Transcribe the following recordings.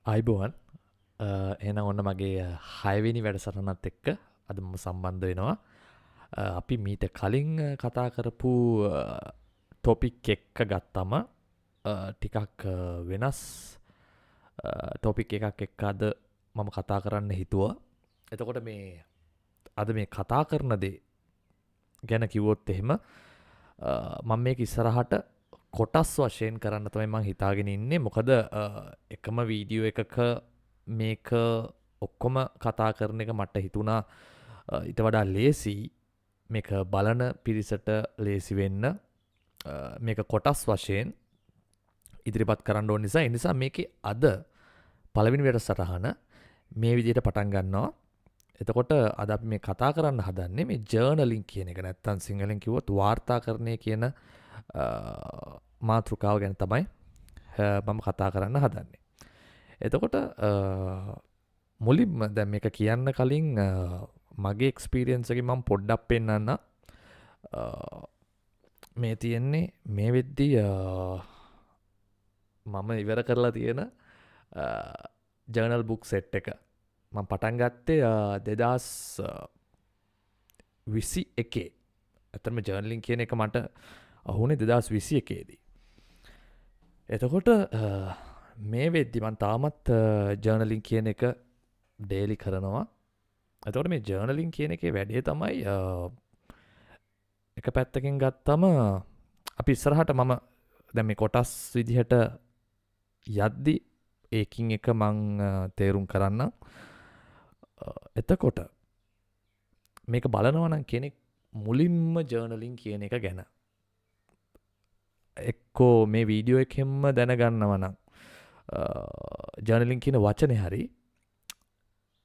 අයිබෝවන් එන ඔන්න මගේ හයවෙනි වැඩසටහනත් එක්ක අද මම සම්බන්ධ වෙනවා. අපි මීට කලින් කතා කරපු ටොපික් එක්ක ගත්තම ටිකක් වෙනස් ටොපික් එකක් එක්ක අද මම කතා කරන්න හිතුවා. එතකොට මේ අද මේ කතා කරන දේ ගැන කිව්වොත් එහෙම මම මේක ඉස්සරහට කොටස් වශයෙන් කරන්න තමයි මං හිතාගෙන ඉන්නේ. මොකද එකම වීඩියෝ එකක මේක ඔක්කොම කතා කරන එක මට හිතුණා ඊට වඩා ලේසි මේක බලන පිරිසට ලේසි වෙන්න මේක කොටස් වශයෙන් ඉදිරිපත් කරන්න ඕන නිසා. ඒ නිසා මේකේ අද පළවෙනි වැඩසටහන මේ විදිහට පටන් ගන්නවා. එතකොට අද අපි මේ කතා කරන්න හදන්නේ මේ ජර්නලින් කියන එක, නැත්තම් සිංහලෙන් කිව්වොත් වාර්තාකරණය කියන මාතෘකාව ගැන තමයි මම කතා කරන්න හදන්නේ. එතකොට මුලින්ම දැන් මේක කියන්න කලින් මගේ එක්ස්පීරියන්ස් එකෙන් මම පොඩ්ඩක් පෙන්නන්න. මේ තියෙන්නේ මේ වෙද්දී මම ඉවර කරලා තියෙන ජර්නල් බුක් සෙට් එක. මම පටන් ගත්තේ 2021. ඇත්තටම ජර්නලින් කියන එක මට අහුනේ 2021 දී. එතකොට මේ වෙද්දි මම තාමත් ජර්නලින් කියන එක ඩේලි කරනවා. එතකොට මේ ජර්නලින් කියන එකේ වැඩේ තමයි එක පැත්තකින් ගත්තම අපි ඉස්සරහට මම දැන් මේ කොටස් විදිහට යද්දි ඒකින් එක මං තේරුම් කරන්නම්. එතකොට මේක බලනවා නම් කෙනෙක් මුලින්ම ජර්නලින් කියන එක ගැන එක්කෝ මේ වීඩියෝ එකෙන්ම දැනගන්නවා නම් ජර්නලින් කියන වචනේ හරි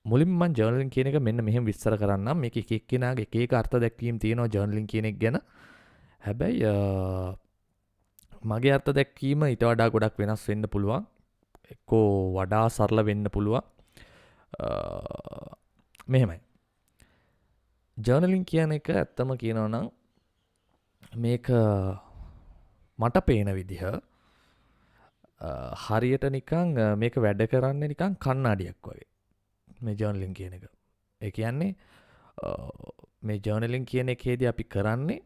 මුලින්ම මම ජර්නලින් කියන එක මෙන්න මෙහෙම විස්තර කරන්නම්. මේක එක එක්කෙනාගේ එක එක අර්ථ දැක්වීම් තියෙනවා ජර්නලින් කියන එක ගැන. හැබැයි මගේ අර්ථ දැක්වීම ඊට වඩා ගොඩක් වෙනස් වෙන්න පුළුවන්. එක්කෝ වඩා සරල වෙන්න පුළුවන්. මෙහෙමයි. ජර්නලින් කියන එක ඇත්තම කියනවා නම් මේක මට පේන විදිහ හරියට නිකන් මේක වැඩ කරන්නේ නිකන් කණ්ණාඩියක් වගේ. මේ ජර්නලින් කියන එක. ඒ කියන්නේ මේ ජර්නලින් කියන එකේදී අපි කරන්නේ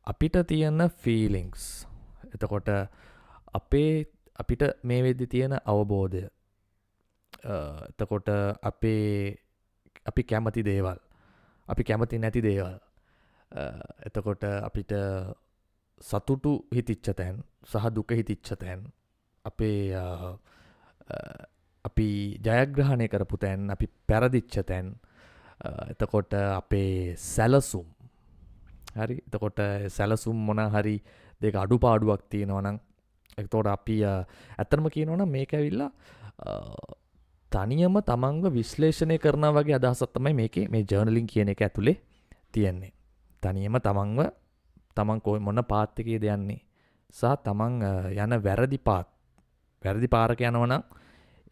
අපිට තියෙන ෆීලිංග්ස්. එතකොට අපිට මේ වෙද්දි තියෙන අවබෝධය. එතකොට අපි කැමති දේවල්. අපි කැමති නැති දේවල්. එතකොට අපිට සතුටු හිතිච්ච තැන් සහ දුක හිතිච්ච තැන්. අපි ජයග්‍රහණය කරපු තැන්, අපි පැරදිච්ච තැන්. එතකොට අපේ සැලසුම්. හරි. එතකොට සැලසුම් මොනා හරි දෙක අඩුපාඩුවක් තියෙනවා නම් එතකොට අපි ඇත්තටම කියනවා නම් මේක ඇවිල්ලා තනියම තමන්ව විශ්ලේෂණය කරනවා වගේ අදහසක් තමයි මේකේ මේ ජර්නලින් කියන එක ඇතුලේ තියෙන්නේ. තනියම තමන් මොන පාත් එකේද යන්නේ සහ තමන් යන වැරදි පාරක යනවා නම්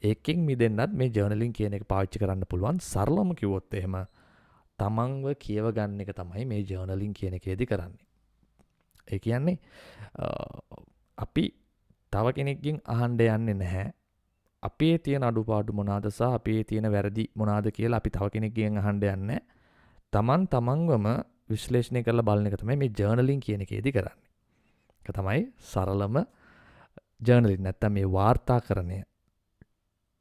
ඒකෙන් මිදෙන්නත් මේ ජර්නලින් කියන එක පාවිච්චි කරන්න පුළුවන්. සරලවම කිව්වොත් එහෙම තමන්ව කියව ගන්න එක තමයි මේ ජර්නලින් කියන එකේදී කරන්නේ. ඒ කියන්නේ අපි තව කෙනෙක්ගෙන් අහන්න යන්නේ නැහැ. අපේ තියෙන අඩුපාඩු මොනවාද සහ අපේ තියෙන වැරදි මොනවාද කියලා අපි තව කෙනෙක්ගෙන් අහන්න යන්නේ. තමන්වම විශ්ලේෂණය කරලා බලන එක තමයි මේ ජර්නලින් කියන එකේදී කරන්නේ. ඒක තමයි සරලම ජර්නලින් නැත්තම් මේ වාර්තාකරණය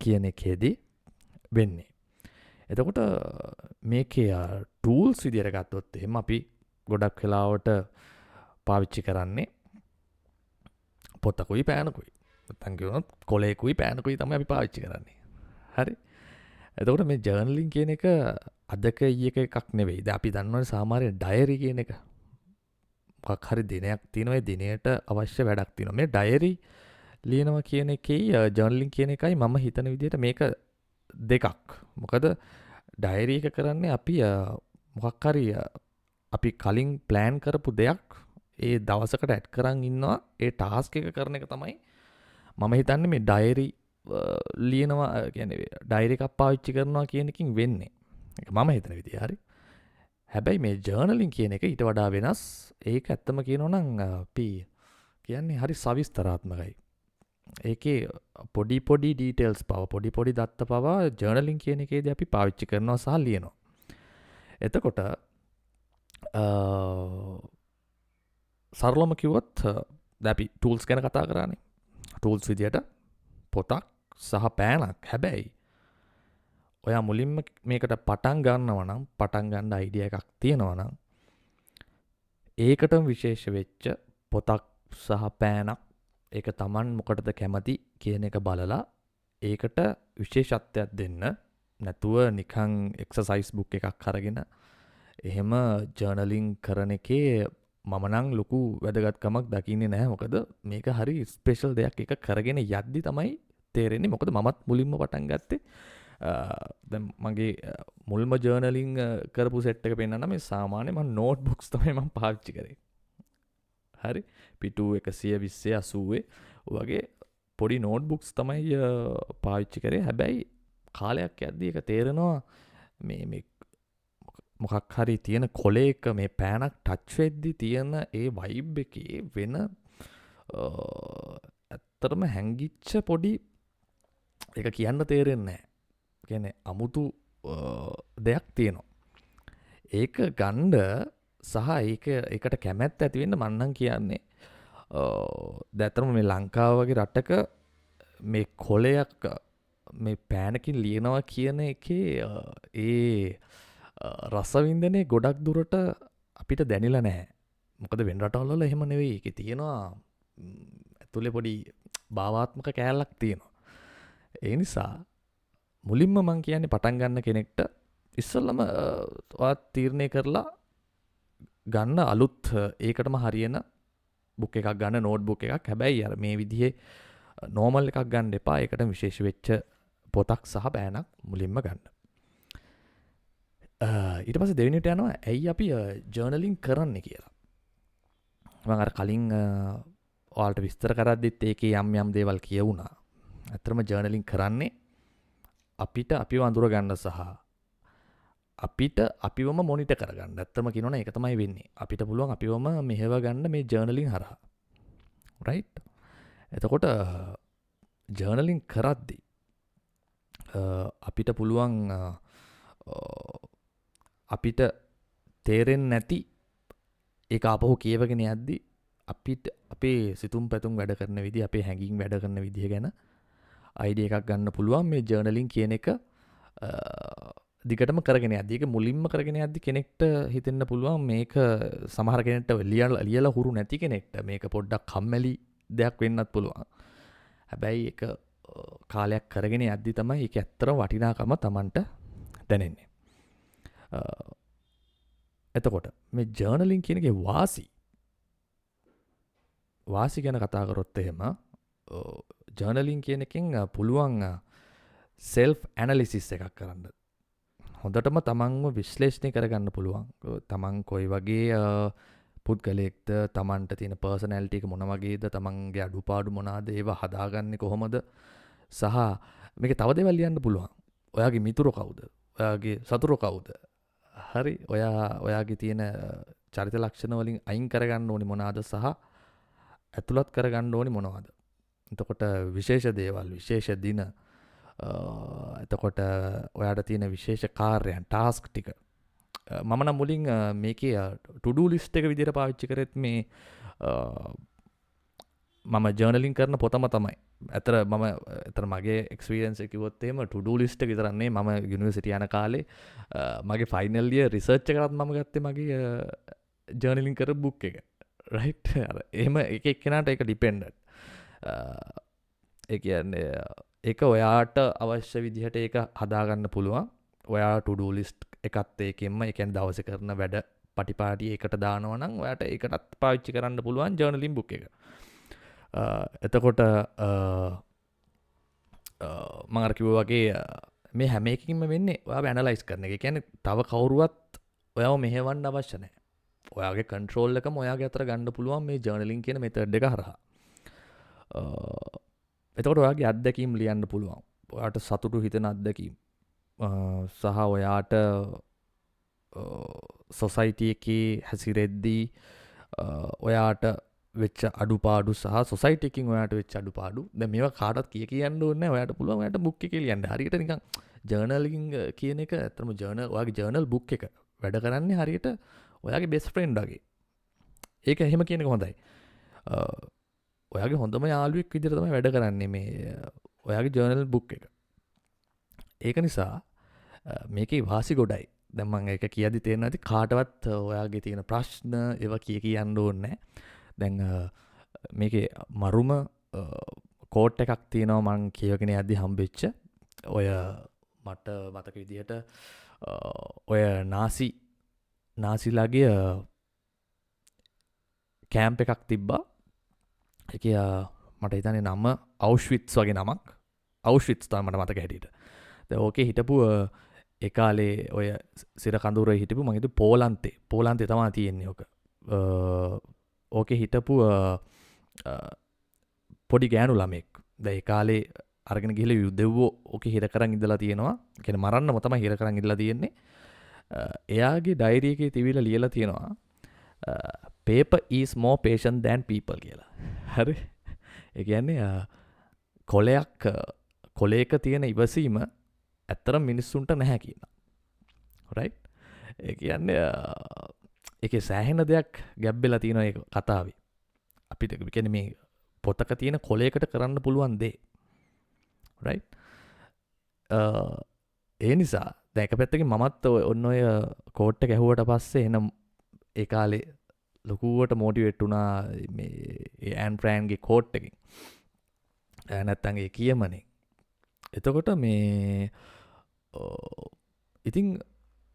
කියන එකේදී වෙන්නේ. එතකොට මේකේ ටූල්ස් විදියට ගත්තොත් එහෙම අපි ගොඩක් වෙලාවට පාවිච්චි කරන්නේ පොතකුයි පෑනකුයි. නැත්තම් කියනොත් කොලේකුයි පෑනකුයි තමයි අපි පාවිච්චි කරන්නේ. හරි. එතකොට මේ ජර්නලින් කියන එක අදක ඊයක එකක් නෙවෙයි. දැන් අපි දන්නවනේ සාමාන්‍ය ඩයරි කියන එක. මොකක් හරි දිනයක් තියෙනවා. ඒ දිනයට අවශ්‍ය වැඩක් තියෙනවා. මේ ඩයරි ලියනවා කියන එකේ ජර්නලින් කියන එකයි මම හිතන විදිහට මේක දෙකක්. මොකද ඩයරි එක කරන්නේ අපි මොකක් හරි අපි කලින් ප්ලෑන් කරපු දෙයක් ඒ දවසකට ඇඩ් කරන් ඉන්නවා. ඒ ටාස්ක් එක කරන එක තමයි මම හිතන්නේ මේ ඩයරි ලියනවා කියන්නේ ඩයරි එකක් පාවිච්චි කරනවා කියන එකකින් වෙන්නේ. ඒක මම හිතන විදිය හරි. හැබැයි මේ ජර්නලින් කියන එක ඊට වඩා වෙනස්. ඒක ඇත්තම කියනවා නම් අපි කියන්නේ හරි සවිස්තරාත්මකයි. ඒකේ පොඩි පොඩි ඩීටේල්ස් පව පොඩි පොඩි දත්ත පවා ජර්නලින් කියන එකේදී අපි පාවිච්චි කරනවා සහ ලියනවා. එතකොට සරලම කිව්වොත් දැන් අපි ටූල්ස් ගැන කතා කරානේ. ටූල්ස් විදියට පොතක් සහ පෑනක්. හැබැයි ඔයා මුලින්ම මේකට පටන් ගන්නවා නම් පටන් ගන්න අයිඩියා එකක් තියෙනවා නම් ඒකටම විශේෂ වෙච්ච පොතක් සහ පෑනක් ඒක Taman මොකටද කැමති කියන එක බලලා ඒකට විශේෂත්වයක් දෙන්න නැතුව නිකන් එක්සර්සයිස් බුක් එකක් අරගෙන එහෙම ජර්නලින් කරන එකේ මම නම් ලොකු වැදගත්කමක් දකින්නේ නැහැ. මොකද මේක හරි ස්පෙෂල් දෙයක්. එක කරගෙන යද්දි තමයි තේරෙන්නේ. මොකද මමත් මුලින්ම පටන් ගත්තේ දැන් මගේ මුල්ම ජර්නලින් කරපු සෙට් එක පෙන්නන්න මේ සාමාන්‍ය මම නෝට් බුක්ස් තමයි මම පාවිච්චි කරේ. හරි පිටු 120 80 වගේ පොඩි නෝට් බුක්ස් තමයි පාවිච්චි කරේ. හැබැයි කාලයක් යද්දී ඒක තේරෙනවා මේ මොකක් හරි තියෙන කොලේක මේ පෑනක් ටච් වෙද්දි තියෙන ඒ වයිබ් එකේ වෙන ඇත්තටම හැංගිච්ච පොඩි ඒක කියන්න තේරෙන්නේ නැහැ. කියන්නේ අමුතු දෙයක් තියෙනවා. ඒක ගන්න සහ ඒකට කැමැත්ත ඇති වෙන්න මම නම් කියන්නේ දැන් මේ ලංකාව වගේ රටක මේ කොලයක් මේ පෑනකින් ලියනවා කියන එකේ ඒ රසවින්දනේ ගොඩක් දුරට අපිට දැනිලා නැහැ. මොකද වෙන රටවල් වල එහෙම නෙවෙයි. ඒකේ තියෙනවා ඇතුලේ පොඩි භාවාත්මක කෑල්ලක් තියෙනවා. ඒ නිසා මුලින්ම මං කියන්නේ පටන් ගන්න කෙනෙක්ට ඉස්සෙල්ලම ඔයාත් තීරණය කරලා ගන්න අලුත් ඒකටම හරියන බුක් එකක් ගන්න නෝට් බුක් එකක්. හැබැයි අර මේ විදිහේ නෝමල් එකක් ගන්න එපා. ඒකට විශේෂ වෙච්ච පොතක් සහ පෑනක් මුලින්ම ගන්න. ඊට පස්සේ දෙවෙනිට යනවා ඇයි අපි ජර්නලින් කරන්නේ කියලා. මම අර කලින් ඔයාලට විස්තර කරද්දිත් ඒකේ යම් යම් දේවල් කියවුණා. ඇත්තටම ජර්නලින් කරන්නේ අපිට අපිව අඳුර ගන්න සහ අපිට අපිවම මොනිටර් කරගන්න. ඇත්තම කියනවනේ ඒක තමයි වෙන්නේ. අපිට පුළුවන් අපිවම මෙහෙව ගන්න මේ ජර්නලින් හරහා. රයිට්? එතකොට ජර්නලින් කරද්දී අපිට පුළුවන් අපිට තේරෙන්නේ නැති ඒක ආපහු කියවගෙන යද්දී අපිට අපේ සිතුම් පැතුම් වැඩ කරන විදිහ, අපේ හැඟීම් වැඩ කරන විදිහ ගැන අයිඩියා එකක් ගන්න පුළුවන් මේ ජර්නලින් කියන එක දිගටම කරගෙන යද්දී. ඒක මුලින්ම කරගෙන යද්දී කෙනෙක්ට හිතෙන්න පුළුවන් මේක සමහර කෙනෙක්ට ලියලා හුරු නැති කෙනෙක්ට මේක පොඩ්ඩක් කම්මැලි දෙයක් වෙන්නත් පුළුවන්. හැබැයි ඒක කාලයක් කරගෙන යද්දී තමයි ඒක ඇත්තටම වටිනාකම Tamanට දැනෙන්නේ. එතකොට මේ ජර්නලින් කියන එකේ වාසි ගැන කතා කරොත් එහෙම ජර්නලින් කියන එකෙන් පුළුවන් සෙල්ෆ් ඇනලිසිස් එකක් කරන්න. හොඳටම තමන්ව විශ්ලේෂණය කරගන්න පුළුවන්. තමන් කොයි වගේ පුද්ගලයෙක්ද, තමන්ට තියෙන පර්සනැලිටි එක මොන වගේද, තමන්ගේ අඩුපාඩු මොනවාද, ඒවා හදාගන්නේ කොහොමද සහ මේක තව දේවල් ලියන්න පුළුවන්. ඔයාගේ මිතුරෝ කවුද? ඔයාගේ සතුරෝ කවුද? හරි ඔයාගේ තියෙන චරිත ලක්ෂණ වලින් අයින් කරගන්න ඕනි මොනවාද සහ ඇතුළත් කරගන්න ඕනි මොනවාද. එතකොට විශේෂ දේවල්, විශේෂ දින, එතකොට ඔයාට තියෙන විශේෂ කාර්යයන්, ටාස්ක් ටික. මම නම් මුලින් මේකේ ටු ඩු ලිස්ට් එක විදිහට පාවිච්චි කරෙත් මේ මම ජර්නලින් කරන පොතම තමයි. ඇතර මගේ එක්ස්පීරියන්ස් එක කිව්වොත් එහෙම ටු ඩු ලිස්ට් එක විතරක් නෙවෙයි. මම යුනිවර්සිටි යන කාලේ මගේ ෆයිනල් ඉයර් රිසර්ච් එකකට මම ගත්තේ මගේ ජර්නලින් කරපු බුක් එක. රයිට්? අර එහෙම එක එක්කෙනාට ඒක ඩිපෙන්ඩන්ට්. ඒ කියන්නේ ඒක ඔයාට අවශ්‍ය විදිහට ඒක හදාගන්න පුළුවන්. ඔයා ටු ඩු ලිස්ට් එකත් ඒකෙන්ම ඒ කියන්නේ දවසේ කරන වැඩ පටිපාටි ඒකට දානවා නම් ඔයාට ඒකටත් පාවිච්චි කරන්න පුළුවන් ජර්නලින් බුක් එක. එතකොට මම අර කිව්වා වගේ මේ හැම එකකින්ම වෙන්නේ ඔයාව ඇනලයිස් කරන එක. ඒ කියන්නේ තව කවුරුවත් ඔයාව මෙහෙවන්න අවශ්‍ය නැහැ. ඔයාගේ කන්ට්‍රෝල් එකම ඔයාගේ අතර ගන්න පුළුවන් මේ ජර්නලින් කියන මෙතඩ් එක හරහා. එතකොට ඔයාගේ අත්දැකීම් ලියන්න පුළුවන්. ඔයාට සතුටු හිතෙන අත්දැකීම් සහ ඔයාට සොසයිටි එකේ හැසිරෙද්දී ඔයාට වෙච්ච අඩුපාඩු සහ සොසයිටි එකකින් ඔයාට වෙච්ච අඩුපාඩු දැන් මේවා කාටවත් කියන්න ඕනේ නැහැ ඔයාට පුළුවන් ඔයාට බුක් එකේ ලියන්න හරියට නිකන් ජර්නලින් කියන එක ඇත්තටම ජර්නල් ඔයාගේ ජර්නල් බුක් එක වැඩ කරන්නේ හරියට ඔයාගේ බෙස්ට් ෆ්‍රෙන්ඩ් වගේ ඒක එහෙම කියන එක හොඳයි ඔයාගේ හොඳම යාළුවෙක් විදිහට තමයි වැඩ කරන්නේ මේ ඔයාගේ ජර්නල් බුක් එක ඒක නිසා මේකේ වාසි ගොඩයි දැන් මම ඒක කියද්දි තේරෙනවා ඇති කාටවත් ඔයාගේ තියෙන ප්‍රශ්න ඒවා කියන්න ඕනේ දැන් මේකේ මරුම කෝට් එකක් තියෙනවා මං කියවගෙන යද්දි හම්බෙච්ච ඔය මට මතක විදිහට ඔය නාසිලාගේ කෑම්ප් එකක් තිබ්බා ඒක මට හිතන්නේ නම අවුෂ්විට්ස් වගේ නමක් අවුෂ්විට්ස් තමයි මට මතක හැටියට දැන් ඕකේ හිටපු ඒ කාලේ ඔය සිර කඳුරේ හිටපු මම හිතුව පෝලන්තේ තමයි තියෙන්නේ ඕක ඕකේ හිටපු පොඩි ගෑනු ළමෙක් දැන් ඒ කාලේ අරගෙන ගිහලා යුදෙව්වෝ ඕකේ හිර කරන් ඉඳලා තියෙනවා කියන්නේ මරන්නම තමයි හිර කරන් ඉඳලා තියෙන්නේ එයාගේ ඩයරි එකේ තිබිලා ලියලා තියෙනවා paper is more patient than people කියලා හරි ඒ කියන්නේ කොලයක තියෙන ඉවසීම ඇත්තරම් මිනිස්සුන්ට නැහැ කියනවා රයිට් ඒ කියන්නේ ඒකේ සෑහෙන දෙයක් ගැබ්බෙලා තියෙනවා ඒ කතාවේ අපිට කියන්නේ මේ පොතක තියෙන කොලයකට කරන්න පුළුවන් දේ රයිට් ඒ නිසා දැන් එක පැත්තකින් මමත් ඔන්න ඔය කෝට් එක ඇහුවට පස්සේ එන ඒ කාලේ ලොකුවට මොටිවේට් වුණා මේ ඇන් ෆ්‍රෑන්ගේ කෝට් එකකින් නැත්තම් ඒ කියමනේ එතකොට මේ ඉතින්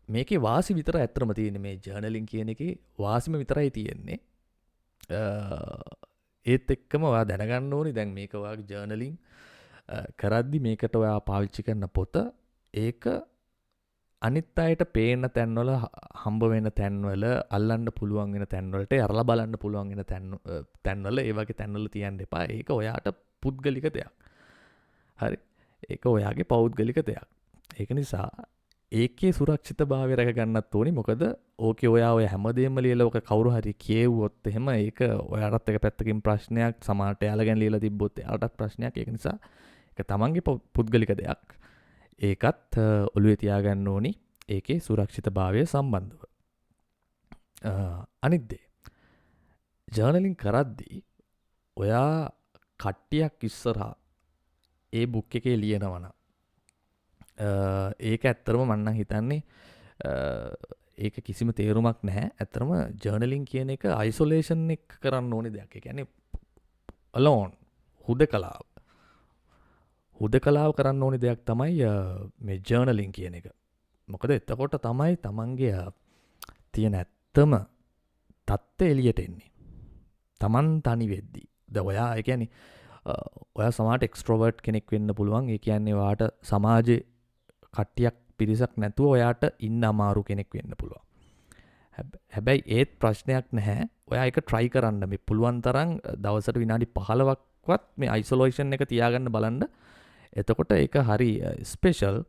මේකේ වාසි විතර ඇත්තම තියෙන්නේ මේ ජර්නලින් කියන එකේ වාසිම විතරයි තියෙන්නේ ඒත් එක්කම ඔයා දැනගන්න ඕනි දැන් මේක ඔයාගේ ජර්නලින් කරද්දි මේකට ඔයා පාවිච්චි කරන පොත ඒක අනිත් අයට පේන තැන්වල හම්බ වෙන තැන්වල අල්ලන්න පුළුවන් වෙන තැන්වලට අරලා බලන්න පුළුවන් වෙන තැන්වල ඒ වගේ තැන්වල තියන්න එපා ඒක ඔයාට පුද්ගලික දෙයක් හරි ඒක ඔයාගේ පෞද්ගලික දෙයක් ඒක නිසා ඒකේ සුරක්ෂිතභාවය රැක ගන්නත් ඕනි මොකද ඕකේ ඔයා ඔය හැමදේම ලියලා ඔක කවුරු හරි කියෙව්වොත් එහෙම ඒක ඔයාටත් එක පැත්තකින් ප්‍රශ්නයක් සමහරට එයාලා ගැන ලියලා තිබ්බොත් එයාටත් ප්‍රශ්නයක් ඒක නිසා ඒක තමන්ගේ පුද්ගලික දෙයක් ඒකත් ඔළුවේ තියාගන්න ඕනි ඒකේ සුරක්ෂිතභාවය සම්බන්ධව අනිත් දේ ජර්නලින් කරද්දී ඔයා කට්ටියක් ඉස්සරහා ඒ බුක් එකේ ලියනවනම් ඒක ඇත්තරම මන්නම් හිතන්නේ ඒක කිසිම තේරුමක් නැහැ ඇත්තරම ජර්නලින් කියන එක අයිසොලේෂන් එක කරන්න ඕනි දෙයක් ඒ කියන්නේ alone හුදකලාව කරන්න ඕනි දෙයක් තමයි මේ ජර්නලින් කියන එක මොකද එතකොට තමයි තමන්ගේ තියෙන ඇත්තම தත්ත්වය එළියට එන්නේ තමන් තනි වෙද්දී දැන් ඔයා ඒ කියන්නේ ඔයා සමහරට එක්ස්ට්‍රෝවර්ට් කෙනෙක් වෙන්න පුළුවන් ඒ කියන්නේ ඔයාට සමාජයේ කට්ටියක් පිරිසක් නැතුව ඔයාට ඉන්න අමාරු කෙනෙක් වෙන්න පුළුවන් හැබැයි ඒත් ප්‍රශ්නයක් නැහැ ඔයා ඒක try කරන්න මේ පුළුවන් තරම් දවසට විනාඩි 15ක්වත් මේ isolation එක තියාගන්න බලන්න එතකොට ඒක හරි ස්පෙෂල්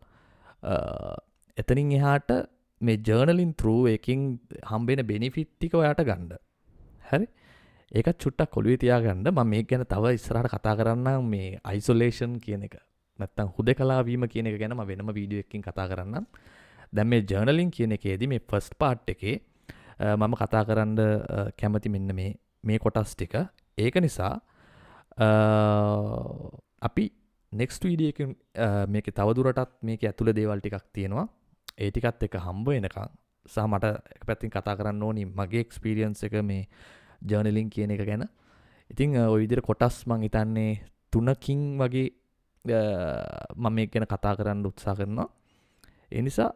එතනින් එහාට මේ ජර්නලින් through එකකින් හම්බෙන benefit ටික ඔයාට ගන්න හරි ඒකත් චුට්ටක් ඔළුවේ තියාගන්න මම මේක ගැන තව ඉස්සරහට කතා කරන්නම් මේ isolation කියන එක නැත්තම් හුදකලා වීම කියන එක ගැන මම වෙනම වීඩියෝ එකකින් කතා කරන්නම් දැන් මේ ජර්නලින් කියන එකේදී මේ ෆස්ට් පාර්ට් එකේ මම කතා කරන්න කැමති මෙන්න මේ කොටස් ටික ඒක නිසා අපි නෙක්ස්ට් වීඩියෝ එකකින් මේකේ තවදුරටත් මේකේ ඇතුළේ දේවල් ටිකක් තියෙනවා ඒ ටිකත් එක හම්බ වෙනකන් සහ මට එක පැත්තකින් කතා කරන්න ඕනි මගේ එක්ස්පීරියන්ස් එක මේ ජර්නලින් කියන එක ගැන ඉතින් ඔය විදිහට කොටස් මං හිතන්නේ 3කින් වගේ මම මේක ගැන කතා කරන්න උත්සාහ කරනවා ඒ නිසා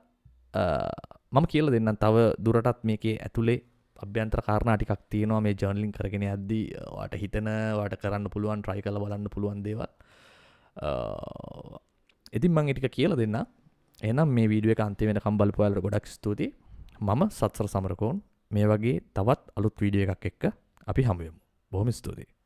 මම කියලා දෙන්නම් තව දුරටත් මේකේ ඇතුලේ අභ්‍යන්තර කාරණා ටිකක් තියෙනවා මේ ජර්නලින් කරගෙන යද්දී ඔයාට ඔයාට කරන්න පුළුවන් try කරලා බලන්න පුළුවන් දේවල් ඉතින් මම ඒ ටික කියලා දෙන්නම් එහෙනම් මේ වීඩියෝ එක අන්තිම වෙනකම් බලපු අයලට ගොඩක් ස්තුතියි මම සත්සර සමරකෝන් මේ වගේ තවත් අලුත් වීඩියෝ එකක් එක්ක අපි හමු වෙමු බොහොම ස්තුතියි